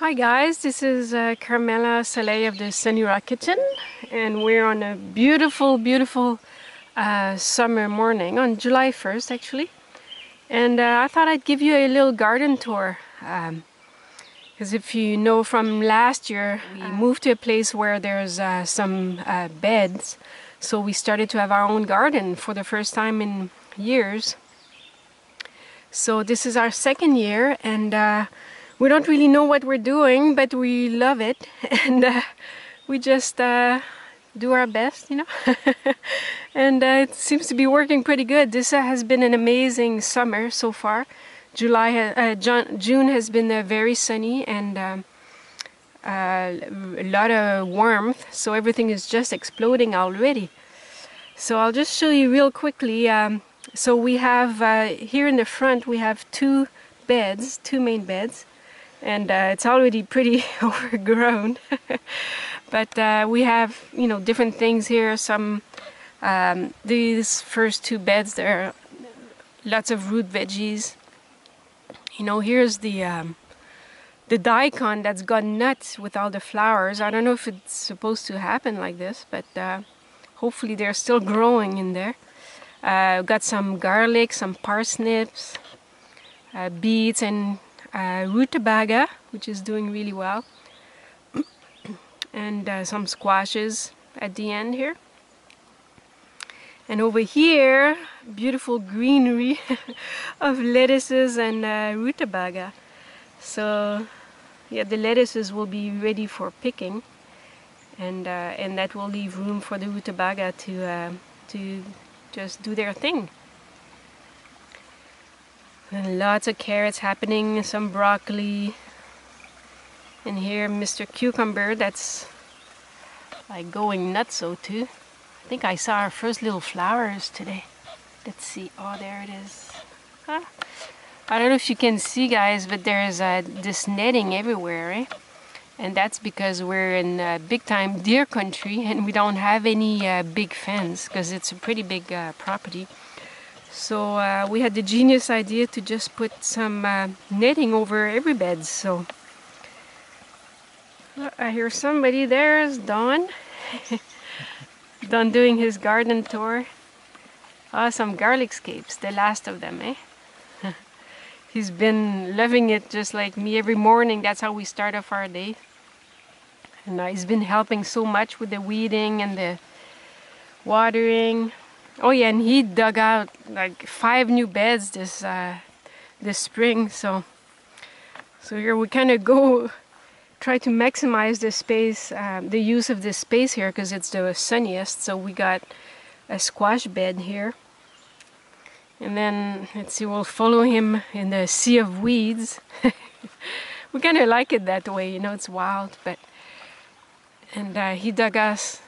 Hi guys, this is Carmella Soleil of the Sunny Rock Kitchen, and we're on a beautiful summer morning on July 1st actually. And I thought I'd give you a little garden tour, because if you know from last year, we moved to a place where there's some beds, so we started to have our own garden for the first time in years. So this is our second year, and we don't really know what we're doing, but we love it, and we just do our best, you know. And it seems to be working pretty good. This has been an amazing summer so far. June has been very sunny and a lot of warmth, so everything is just exploding already. So I'll just show you real quickly. So we have here in the front we have two main beds. And it's already pretty overgrown. But we have, you know, different things here. Some these first two beds, there are lots of root veggies. You know, here's the daikon that's gone nuts with all the flowers. I don't know if it's supposed to happen like this, but hopefully they're still growing in there. Got some garlic, some parsnips, beets, and rutabaga, which is doing really well, and some squashes at the end here. And over here, beautiful greenery of lettuces and rutabaga. So yeah, the lettuces will be ready for picking, and that will leave room for the rutabaga to just do their thing. And lots of carrots happening, some broccoli, and here Mr. Cucumber that's like going nuts so too. I think I saw our first little flowers today. Let's see, oh there it is. Huh? I don't know if you can see guys, but there's this netting everywhere, eh? And that's because we're in big time deer country and we don't have any big fence because it's a pretty big property. So we had the genius idea to just put some netting over every bed. So I hear somebody. There's Don. Don doing his garden tour. Some garlic scapes, the last of them, eh? He's been loving it just like me every morning. That's how we start off our day. And he's been helping so much with the weeding and the watering. Oh yeah, and he dug out like 5 new beds this spring. So here we kind of go try to maximize the space, the use of this space here, because it's the sunniest. So we got a squash bed here, and then let's see, we'll follow him in the sea of weeds. We kind of like it that way, you know, it's wild. And he dug us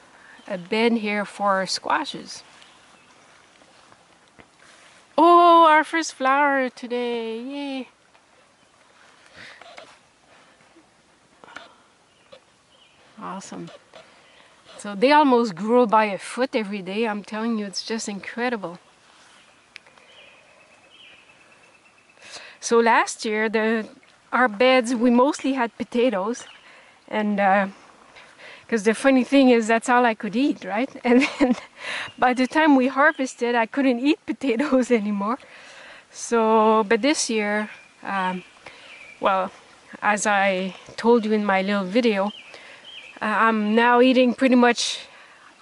a bed here for squashes. Oh, our first flower today, yay! Awesome. So they almost grow by a foot every day. I'm telling you, it's just incredible. So last year, our beds, we mostly had potatoes, and because the funny thing is that's all I could eat, right? And then by the time we harvested, I couldn't eat potatoes anymore. So, but this year, well, as I told you in my little video, I'm now eating pretty much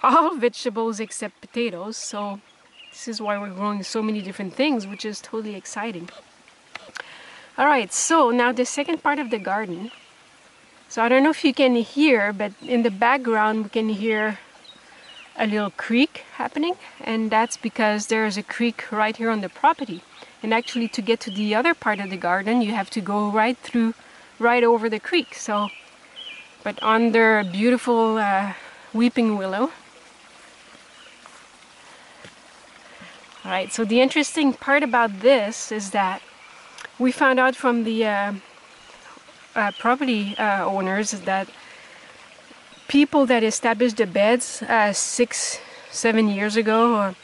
all vegetables except potatoes. So this is why we're growing so many different things, which is totally exciting. All right, so now the second part of the garden. So I don't know if you can hear, but in the background we can hear a little creek happening, and that's because there's a creek right here on the property. And actually to get to the other part of the garden you have to go right over the creek. So, but under a beautiful weeping willow. Alright, so the interesting part about this is that we found out from the property owners that people that established the beds 6-7 years ago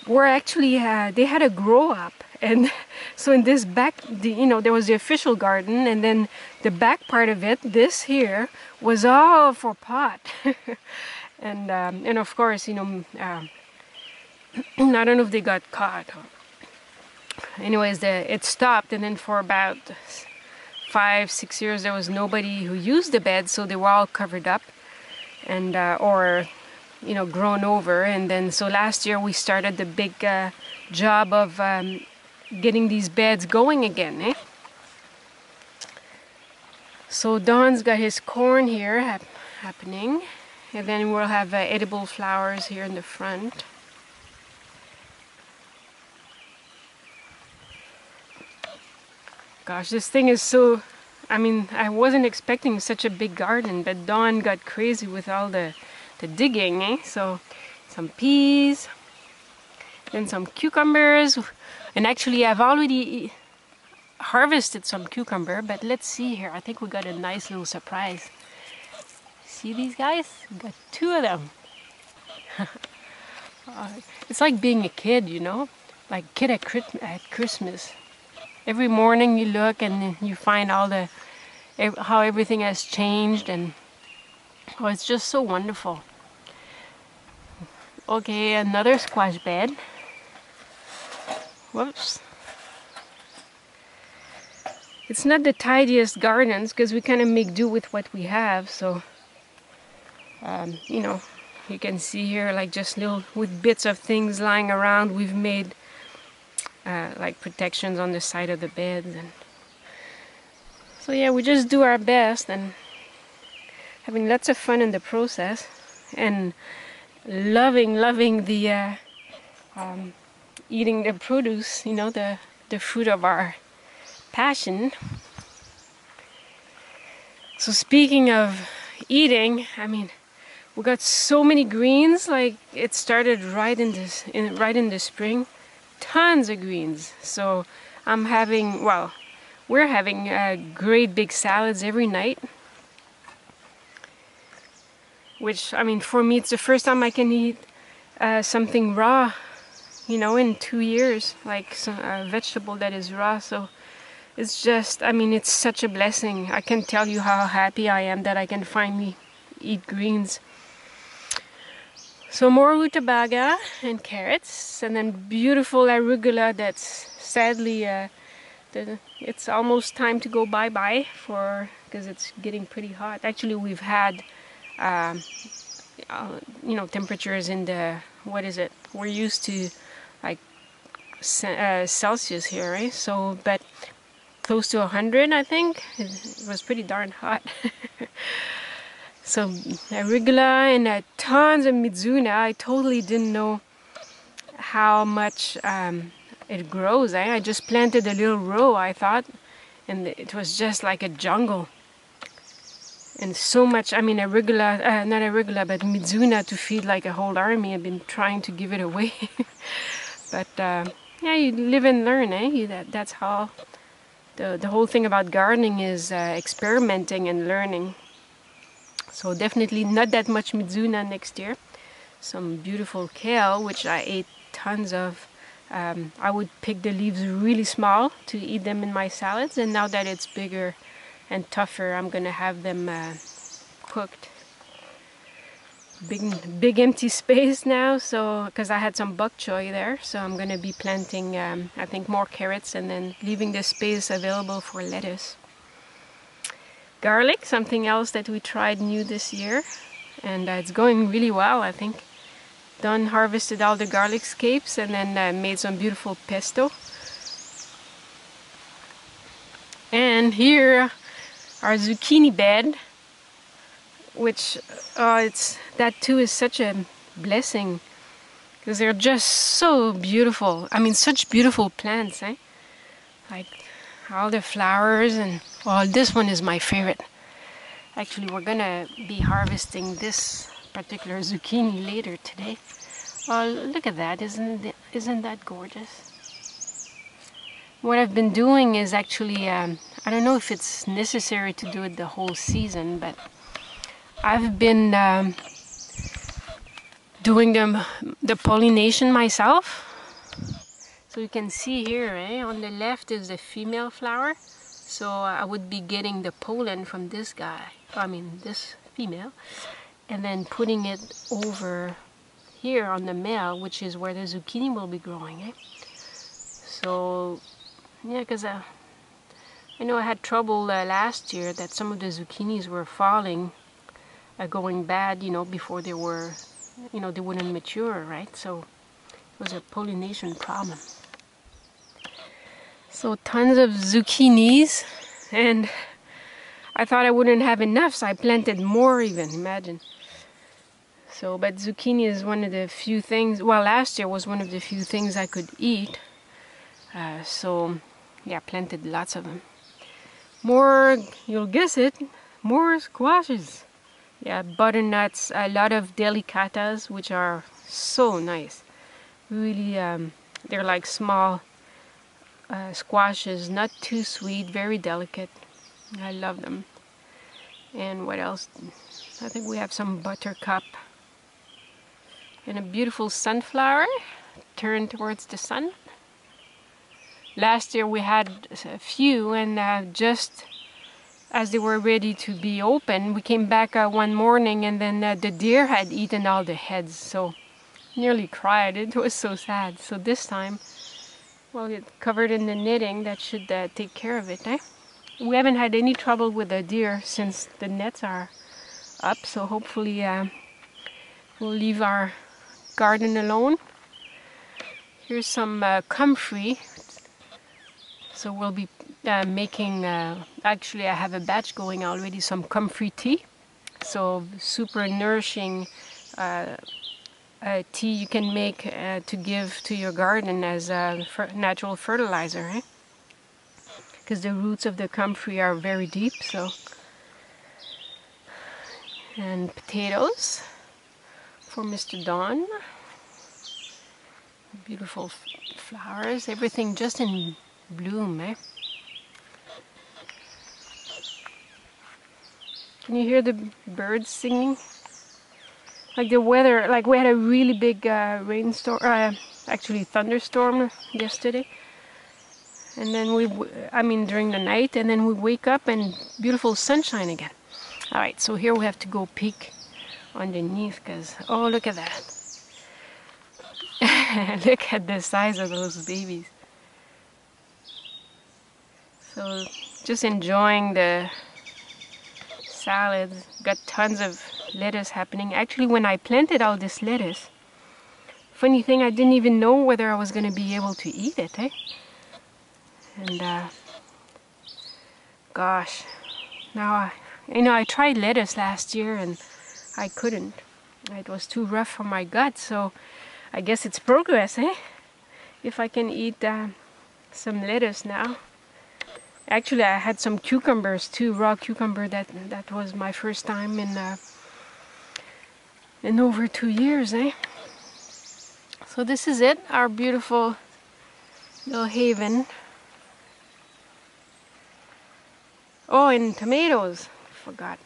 were actually they had a grow up And so in this back, you know, there was the official garden, and then the back part of it, this here, was all for pot. And of course, you know, I don't know if they got caught. Anyways, it stopped, and then for about 5-6 years there was nobody who used the bed, so they were all covered up and or you know, grown over. And then so last year we started the big job of getting these beds going again, eh? So Don's got his corn here happening, and then we'll have edible flowers here in the front. Gosh, this thing is so, I mean, I wasn't expecting such a big garden, but Dawn got crazy with all the digging, eh? So some peas, then some cucumbers, and actually I've already harvested some cucumber, but let's see here. I think we got a nice little surprise. See these guys? We got 2 of them. It's like being a kid, you know, like a kid at Christmas. Every morning you look and you find all the how everything has changed, and oh, it's just so wonderful. Okay, another squash bed. Whoops. It's not the tidiest gardens because we kind of make do with what we have. So, you know, you can see here like just little with bits of things lying around. We've made like protections on the side of the beds, and so yeah, we just do our best and having lots of fun in the process, and loving the eating the produce, you know, the fruit of our passion. So speaking of eating, I mean, we got so many greens. Like it started right in the spring. Tons of greens. So I'm having, well, we're having great big salads every night, which, I mean, for me it's the first time I can eat something raw, you know, in 2 years, like a vegetable that is raw. So it's just, I mean, it's such a blessing. I can't tell you how happy I am that I can finally eat greens. So more rutabaga and carrots, and then beautiful arugula that's sadly, it's almost time to go bye-bye because it's getting pretty hot. Actually, we've had, you know, temperatures in the, what is it? We're used to like Celsius here, right? So, but close to 100, I think. It was pretty darn hot. So arugula and tons of mizuna. I totally didn't know how much it grows. I just planted a little row, I thought, and it was just like a jungle. And so much, I mean, arugula, not arugula, but mizuna to feed like a whole army. I've been trying to give it away. But yeah, you live and learn, eh? That's how the whole thing about gardening is, experimenting and learning. So definitely not that much mizuna next year. Some beautiful kale, which I ate tons of. I would pick the leaves really small to eat them in my salads, and now that it's bigger and tougher, I'm gonna have them cooked. Big empty space now, so because I had some bok choy there, so I'm gonna be planting I think more carrots and then leaving the space available for lettuce. Garlic, something else that we tried new this year, and it's going really well, I think. Don harvested all the garlic scapes and then made some beautiful pesto. And here our zucchini bed, which that too is such a blessing because they're just so beautiful. I mean, such beautiful plants, eh? Like all the flowers, and well, this one is my favorite. Actually, we're gonna be harvesting this particular zucchini later today. Oh, look at that! Isn't that gorgeous? What I've been doing is actually, I don't know if it's necessary to do it the whole season, but I've been doing the pollination myself. So you can see here, on the left is the female flower. So I would be getting the pollen from this guy, this female, and then putting it over here on the male, which is where the zucchini will be growing. So yeah, because I know I had trouble last year that some of the zucchinis were falling, going bad, before they were, they wouldn't mature, right? So it was a pollination problem. So tons of zucchinis, and I thought I wouldn't have enough, so I planted more even, imagine. So, but zucchini is one of the few things, well, last year was one of the few things I could eat. So, yeah, planted lots of them. More, you'll guess it, more squashes. Yeah, butternuts, a lot of delicatas, which are so nice. Really, they're like small squashes, not too sweet, very delicate. I love them. And what else? I think we have some buttercup. And a beautiful sunflower turned towards the sun. Last year we had a few, and just as they were ready to be open, we came back one morning, and then the deer had eaten all the heads, so nearly cried. It was so sad. So this time, well, it's covered in the knitting. That should take care of it. We haven't had any trouble with the deer since the nets are up, so hopefully we'll leave our garden alone. Here's some comfrey. So we'll be making, actually I have a batch going already, some comfrey tea. So super nourishing tea you can make to give to your garden as a natural fertilizer, because the roots of the comfrey are very deep. So, and potatoes for Mr. Don. Beautiful flowers, everything just in bloom. Can you hear the birds singing? Like the weather, like we had a really big rainstorm, actually thunderstorm yesterday. And then during the night, and then we wake up and beautiful sunshine again. All right, so here we have to go peek underneath, because, oh, look at that. Look at the size of those babies. So just enjoying the salad. Got tons of lettuce happening. Actually, when I planted all this lettuce, funny thing, I didn't even know whether I was going to be able to eat it. And gosh, now I tried lettuce last year and I couldn't. It was too rough for my gut, so I guess it's progress, if I can eat some lettuce now. Actually, I had some cucumbers too, raw cucumber. That was my first time in over 2 years, So this is it, our beautiful little haven. Oh, and tomatoes. Forgot.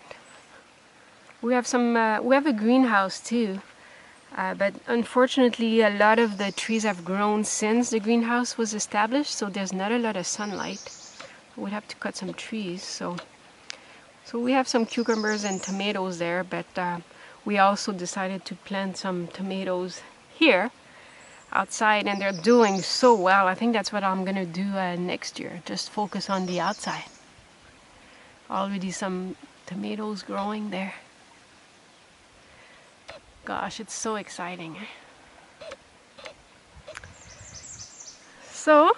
We have some. We have a greenhouse too, but unfortunately, a lot of the trees have grown since the greenhouse was established, so there's not a lot of sunlight. We'd have to cut some trees. So we have some cucumbers and tomatoes there, but we also decided to plant some tomatoes here outside, and they're doing so well. I think that's what I'm gonna do next year. Just focus on the outside. Already some tomatoes growing there. Gosh, it's so exciting. So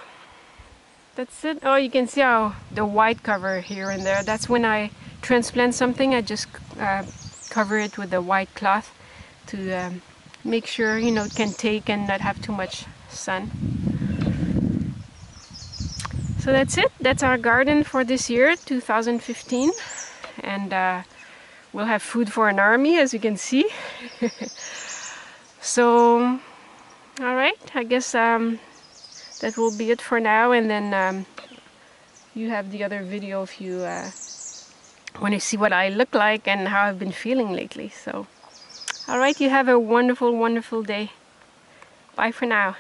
that's it. Oh, you can see how the white cover here and there. That's when I transplant something, I just cover it with a white cloth to make sure, it can take and not have too much sun. So that's it. That's our garden for this year, 2015. And we'll have food for an army, as you can see. So, all right, I guess that will be it for now. And then you have the other video if you want to see what I look like and how I've been feeling lately. So, all right, you have a wonderful, wonderful day. Bye for now.